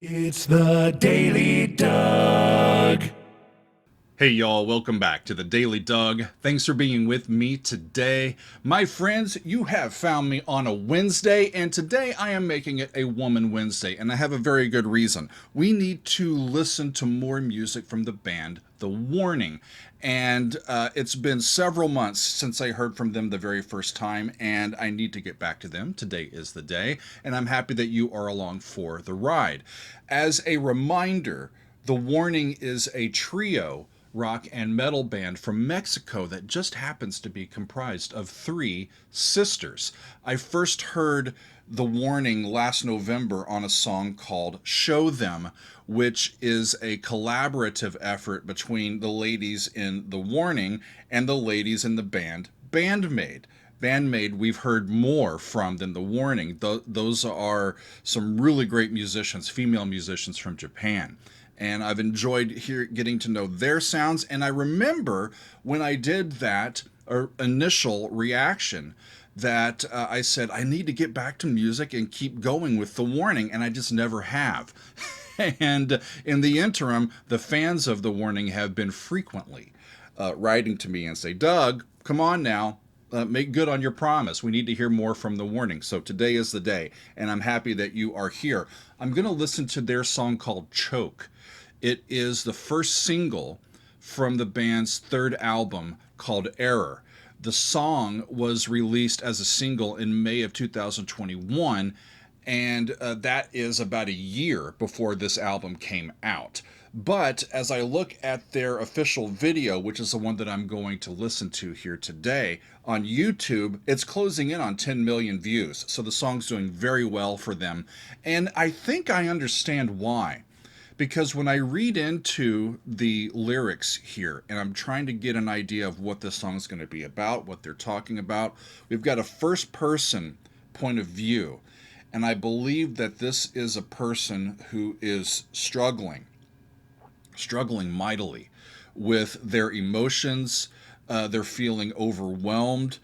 It's the Daily Doug. Hey y'all, welcome back to the Daily Doug. Thanks for being with me today. My friends, you have found me on a Wednesday, and today I am making it a Woman Wednesday, and I have a very good reason. We need to listen to more music from the band The Warning, and it's been several months since I heard from them the very first time, and I need to get back to them. Today is the day, and I'm happy that you are along for the ride. As a reminder, The Warning is a trio rock and metal band from Mexico that just happens to be comprised of three sisters. I first heard The Warning last November on a song called Show Them, which is a collaborative effort between the ladies in The Warning and the ladies in the band Band-Maid. Band-Maid we've heard more from than The Warning. Those are some really great musicians, female musicians from Japan. And I've enjoyed getting to know their sounds. And I remember when I did that initial reaction that I said, I need to get back to music and keep going with The Warning, and I just never have. And in the interim, the fans of The Warning have been frequently writing to me and say, Doug, come on now. Make good on your promise. We need to hear more from The Warning. So today is the day, and I'm happy that you are here. I'm going to listen to their song called Choke. It is the first single from the band's third album called Error. The song was released as a single in May of 2021, and that is about a year before this album came out. But as I look at their official video, which is the one that I'm going to listen to here today, on YouTube, it's closing in on 10 million views. So the song's doing very well for them. And I think I understand why. Because when I read into the lyrics here, and I'm trying to get an idea of what this song's going to be about, what they're talking about, we've got a first-person point of view. And I believe that this is a person who is struggling mightily with their emotions. They're feeling overwhelmed.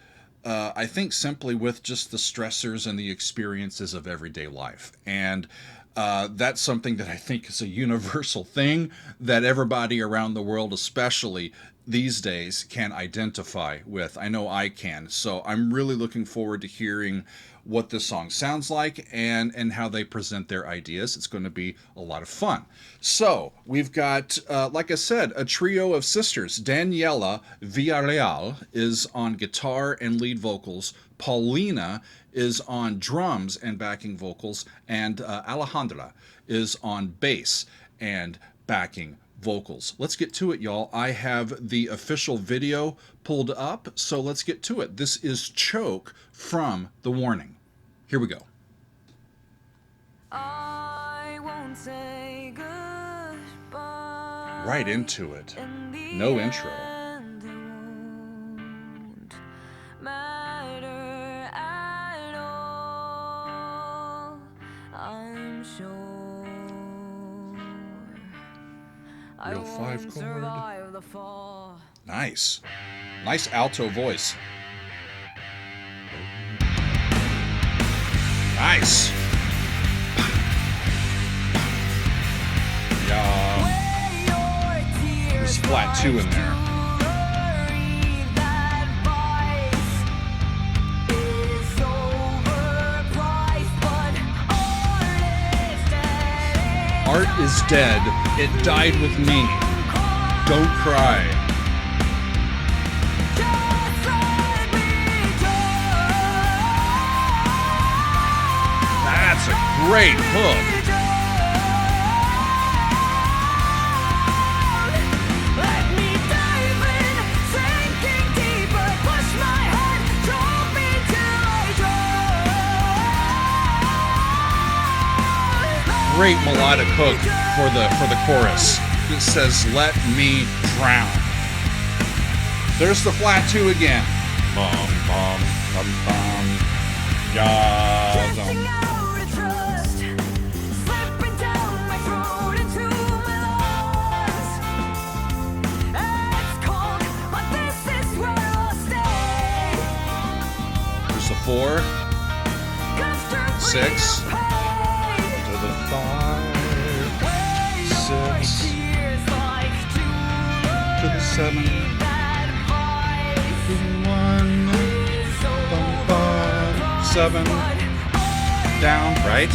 I think simply with just the stressors and the experiences of everyday life. And that's something that I think is a universal thing that everybody around the world, especially these days, can identify with. I know I can. So I'm really looking forward to hearing what this song sounds like and how they present their ideas. It's going to be a lot of fun. So we've got, like I said, a trio of sisters. Daniela Villarreal is on guitar and lead vocals. Paulina is on drums and backing vocals. And Alejandra is on bass and backing vocals. Let's get to it, y'all. I have the official video pulled up, so let's get to it. This is Choke from The Warning. Here we go. I won't say goodbye. Right into it. No intro. It won't matter at all, I'm sure. I Real won't 5 chord. survive the fall. Nice. Nice alto voice. Nice. Yeah. There's flat 2 in there. Art is dead. It died with me. Don't cry. That's a great hook. Great melodic hook for the chorus. It says, "Let me drown." There's the flat 2 again. Bum bum bum bum. Yeah. There's the 4, 6. To the 5. 7, 1, bum, bum, 7, down, right?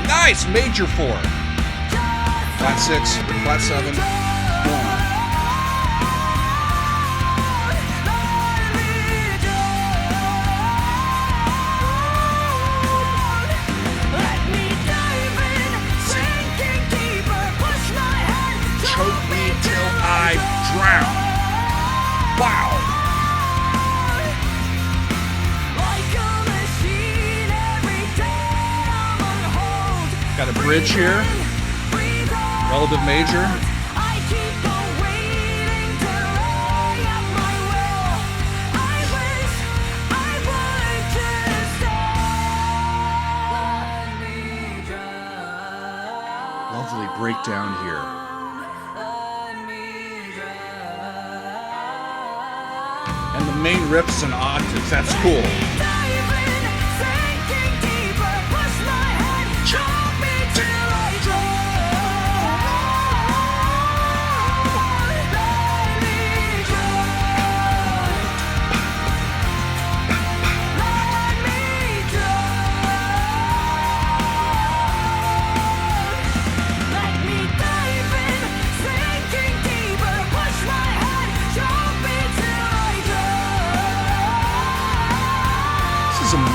Nice, major 4, flat 6, flat 7, 1. Choke me till I drown. Wow. Got a bridge here. Relative major. Lovely breakdown here. And the main riff's an octave. That's cool.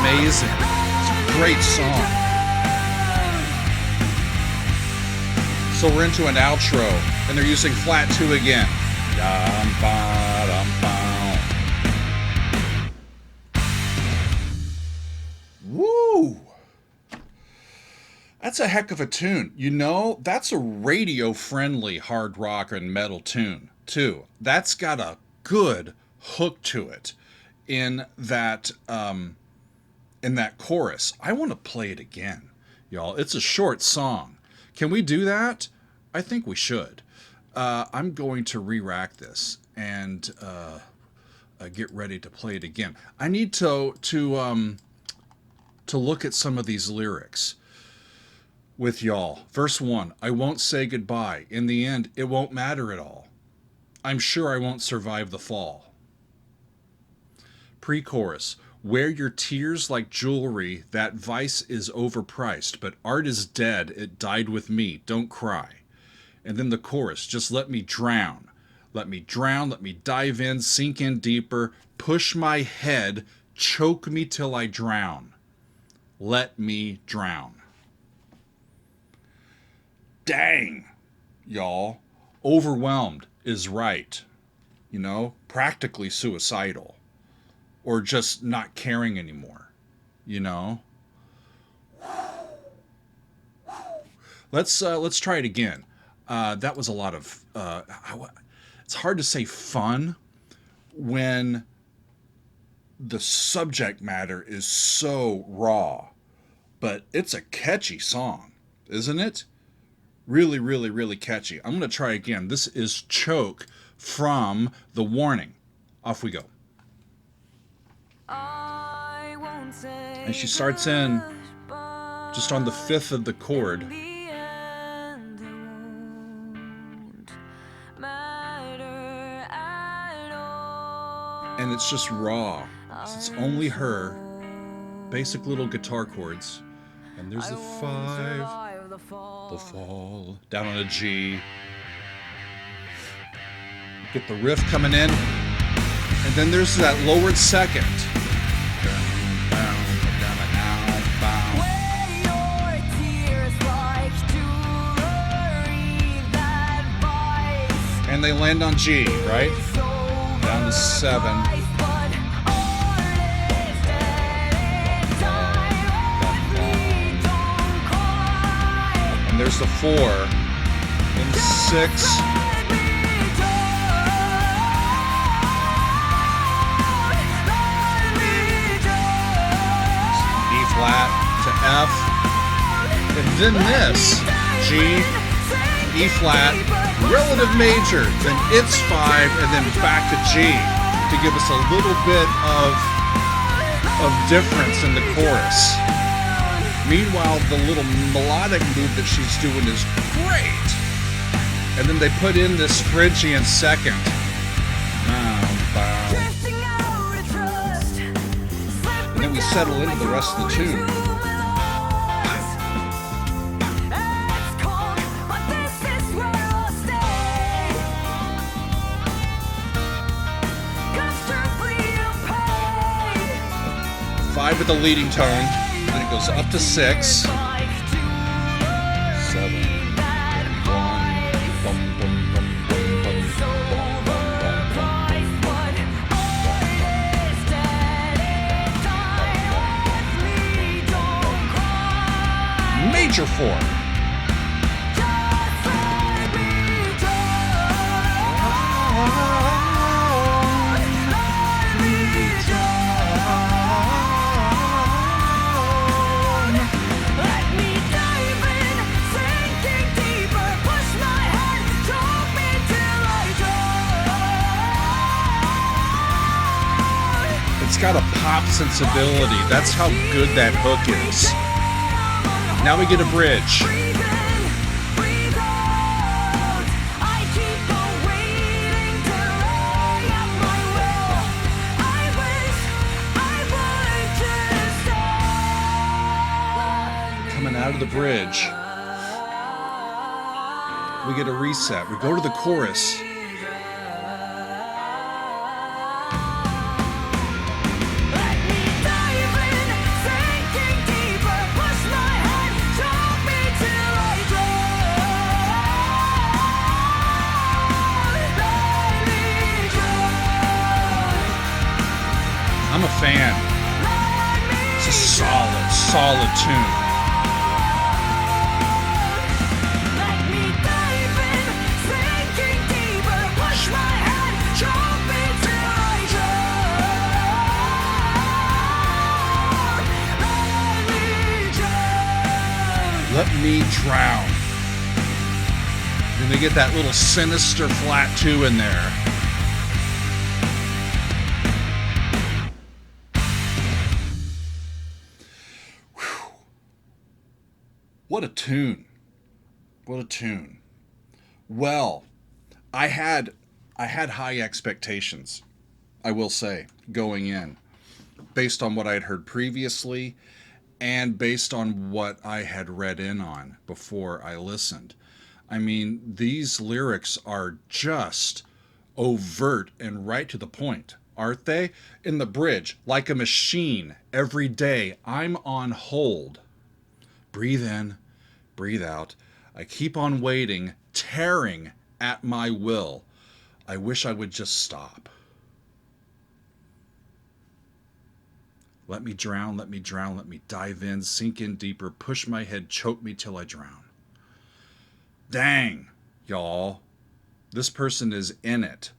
Amazing. It's a great song. So we're into an outro, and they're using flat 2 again. Dum, ba, dum, ba. Woo! That's a heck of a tune. You know, that's a radio-friendly hard rock and metal tune, too. That's got a good hook to it in that chorus. I want to play it again, y'all. It's a short song. Can we do that? I think we should. I'm going to re-rack this and get ready to play it again. I need to look at some of these lyrics with y'all. Verse 1, I won't say goodbye. In the end, it won't matter at all. I'm sure I won't survive the fall. Pre-chorus, wear your tears like jewelry, that vice is overpriced, but art is dead, it died with me, don't cry. And then the chorus, just let me drown. Let me drown, let me dive in, sink in deeper, push my head, choke me till I drown. Let me drown. Dang, y'all. Overwhelmed is right. You know, practically suicidal. Or just not caring anymore, you know? Let's try it again. That was a lot of, it's hard to say fun when the subject matter is so raw, but it's a catchy song, isn't it? Really, really, really catchy. I'm going to try again. This is Choke from The Warning. Off we go. And she starts in just on the 5th of the chord. And it's just raw. It's only her. Basic little guitar chords. And there's the 5. The fall. Down on a G. Get the riff coming in. And then there's that lowered second. And they land on G, right? Down to 7. And there's the 4. And 6. Flat to F, and then this, G, E flat, relative major, then it's 5, and then back to G to give us a little bit of difference in the chorus. Meanwhile, the little melodic move that she's doing is great. And then they put in this Phrygian second. And then we settle into the rest of the tune. Five with the leading tone, then it goes up to 6, 7, 1, major 4. It's got a pop sensibility. That's how good that hook is. Now we get a bridge. Coming out of the bridge, we get a reset. We go to the chorus. I'm a fan. It's a solid tune. Let me drown. Then we get that little sinister flat 2 in there. What a tune. What a tune. Well, I had high expectations, I will say, going in, based on what I had heard previously and based on what I had read in on before I listened. I mean, these lyrics are just overt and right to the point, aren't they? In the bridge, like a machine, every day I'm on hold. Breathe in, breathe out. I keep on waiting, tearing at my will. I wish I would just stop. Let me drown, let me drown, let me dive in, sink in deeper, push my head, choke me till I drown. Dang, y'all. This person is in it,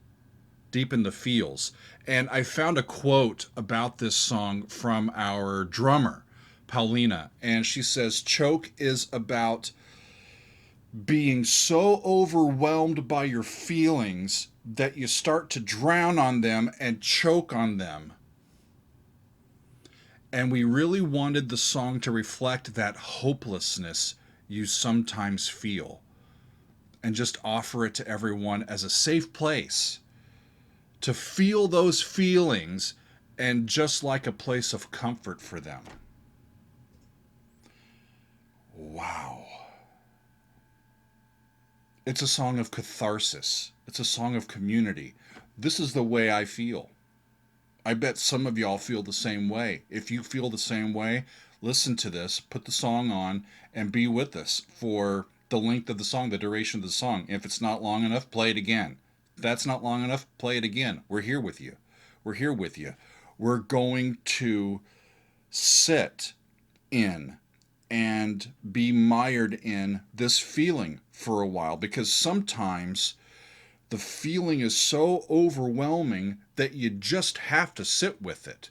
deep in the feels. And I found a quote about this song from our drummer, Paulina, and she says, choke is about being so overwhelmed by your feelings that you start to drown on them and choke on them. And we really wanted the song to reflect that hopelessness you sometimes feel and just offer it to everyone as a safe place to feel those feelings and just like a place of comfort for them. Wow. It's a song of catharsis. It's a song of community. This is the way I feel. I bet some of y'all feel the same way. If you feel the same way, listen to this, put the song on, and be with us for the length of the song, the duration of the song. If it's not long enough, play it again. If that's not long enough, play it again. We're here with you. We're here with you. We're going to sit in and be mired in this feeling for a while, because sometimes the feeling is so overwhelming that you just have to sit with it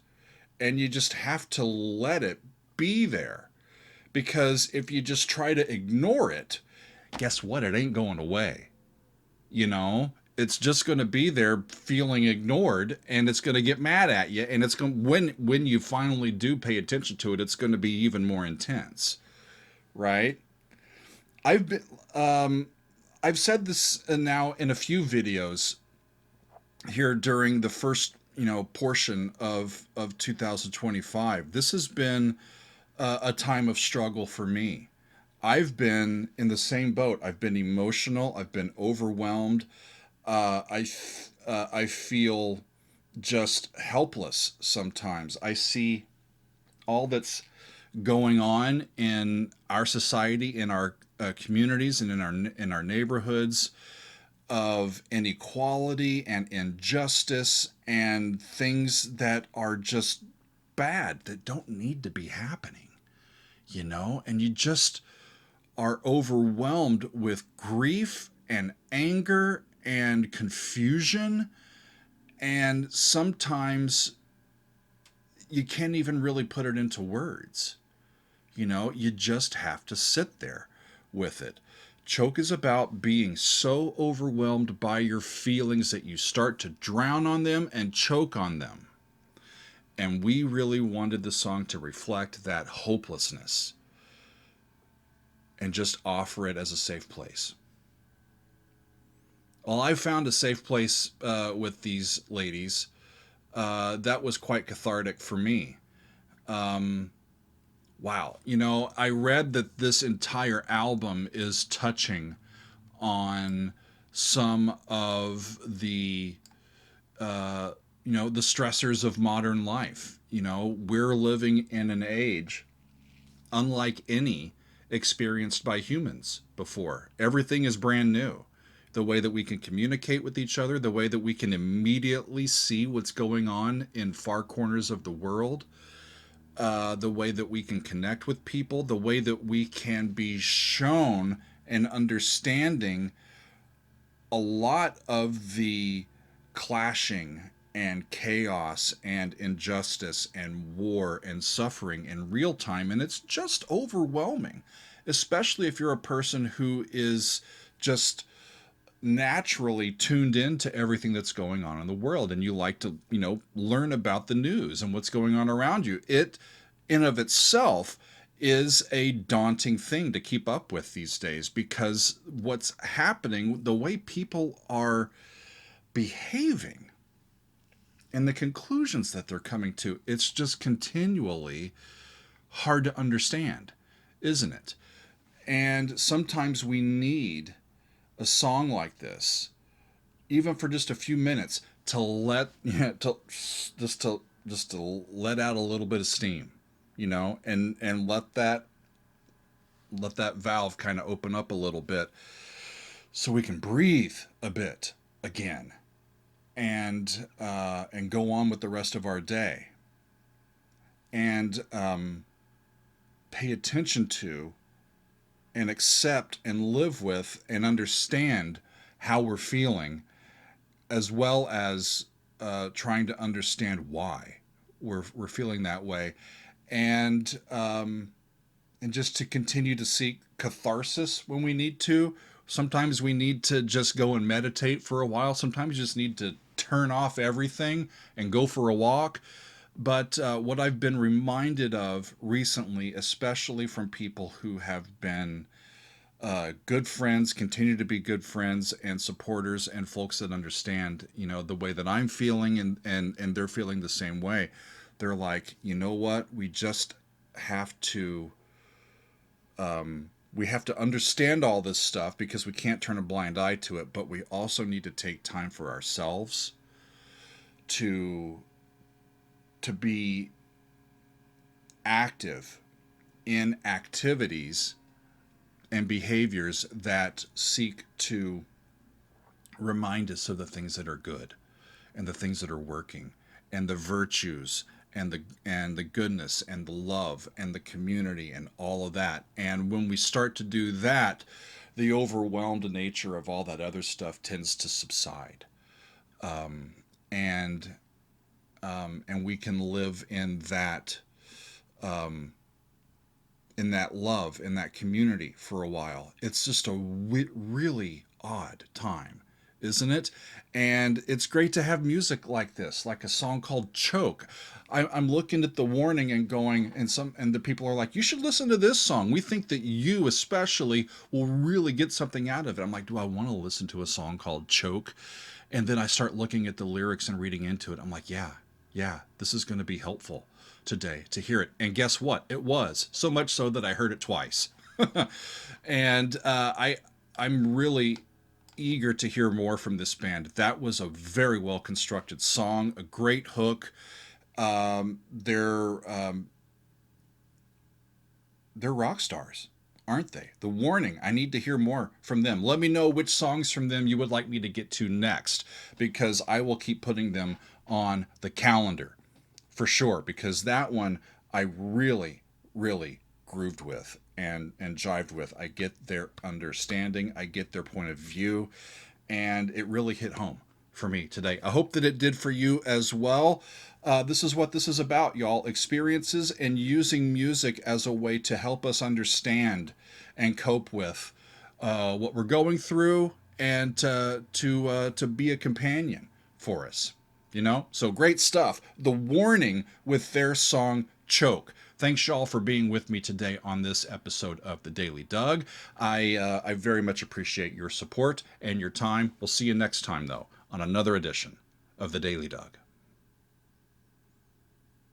and you just have to let it be there. Because if you just try to ignore it, guess what? It ain't going away. You know, it's just going to be there feeling ignored, and it's going to get mad at you, and it's going, when you finally do pay attention to it, it's going to be even more intense, right? I've been I've said this now in a few videos here during the first, portion of 2025. This has been a time of struggle for me. I've been in the same boat. I've been emotional. I've been overwhelmed. I feel just helpless sometimes. I see all that's going on in our society, in our communities, and in our neighborhoods, of inequality and injustice and things that are just bad, that don't need to be happening, and you just are overwhelmed with grief and anger and confusion, and sometimes you can't even really put it into words. You just have to sit there with it. Choke is about being so overwhelmed by your feelings that you start to drown on them and choke on them. And we really wanted the song to reflect that hopelessness and just offer it as a safe place. Well, I found a safe place with these ladies. That was quite cathartic for me. Wow. I read that this entire album is touching on some of the, the stressors of modern life. We're living in an age unlike any experienced by humans before. Everything is brand new. The way that we can communicate with each other, the way that we can immediately see what's going on in far corners of the world, the way that we can connect with people, the way that we can be shown and understanding a lot of the clashing and chaos and injustice and war and suffering in real time. And it's just overwhelming, especially if you're a person who is just naturally tuned into everything that's going on in the world, and you like to, learn about the news and what's going on around you. It in of itself is a daunting thing to keep up with these days, because what's happening, the way people are behaving and the conclusions that they're coming to, it's just continually hard to understand, isn't it? And sometimes we need a song like this, even for just a few minutes, to let to let out a little bit of steam, and let that valve kind of open up a little bit, so we can breathe a bit again, and go on with the rest of our day, and pay attention to and accept and live with and understand how we're feeling, as well as trying to understand why we're feeling that way, and just to continue to seek catharsis when we need to. Sometimes we need to just go and meditate for a while. Sometimes you just need to turn off everything and go for a walk. But what I've been reminded of recently, especially from people who have been good friends, continue to be good friends and supporters, and folks that understand, the way that I'm feeling, and they're feeling the same way. They're like, you know what? We just have to, understand all this stuff, because we can't turn a blind eye to it, but we also need to take time for ourselves to be active in activities and behaviors that seek to remind us of the things that are good, and the things that are working, and the virtues, and the goodness, and the love, and the community, and all of that. And when we start to do that, the overwhelmed nature of all that other stuff tends to subside, and we can live in that love, in that community for a while. It's just a really odd time isn't it? And it's great to have music like this, like a song called Choke. I'm looking at the warning and going, and the people are like, you should listen to this song. We think that you especially will really get something out of it. I'm like, do I want to listen to a song called Choke? And then I start looking at the lyrics and reading into it. I'm like, yeah, this is going to be helpful today to hear it. And guess what? It was so much so that I heard it twice. And I'm really eager to hear more from this band. That was a very well constructed song, a great hook. They're rock stars, aren't they? The Warning. I need to hear more from them. Let me know which songs from them you would like me to get to next, because I will keep putting them on the calendar for sure, because that one I really, really grooved with and jived with. I get their understanding, I get their point of view, and it really hit home for me today. I hope that it did for you as well. This is what this is about, y'all. Experiences and using music as a way to help us understand and cope with what we're going through, and to be a companion for us. You know? So great stuff. The Warning with their song Choke. Thanks, y'all, for being with me today on this episode of The Daily Doug. I very much appreciate your support and your time. We'll see you next time, though, on another edition of The Daily Doug.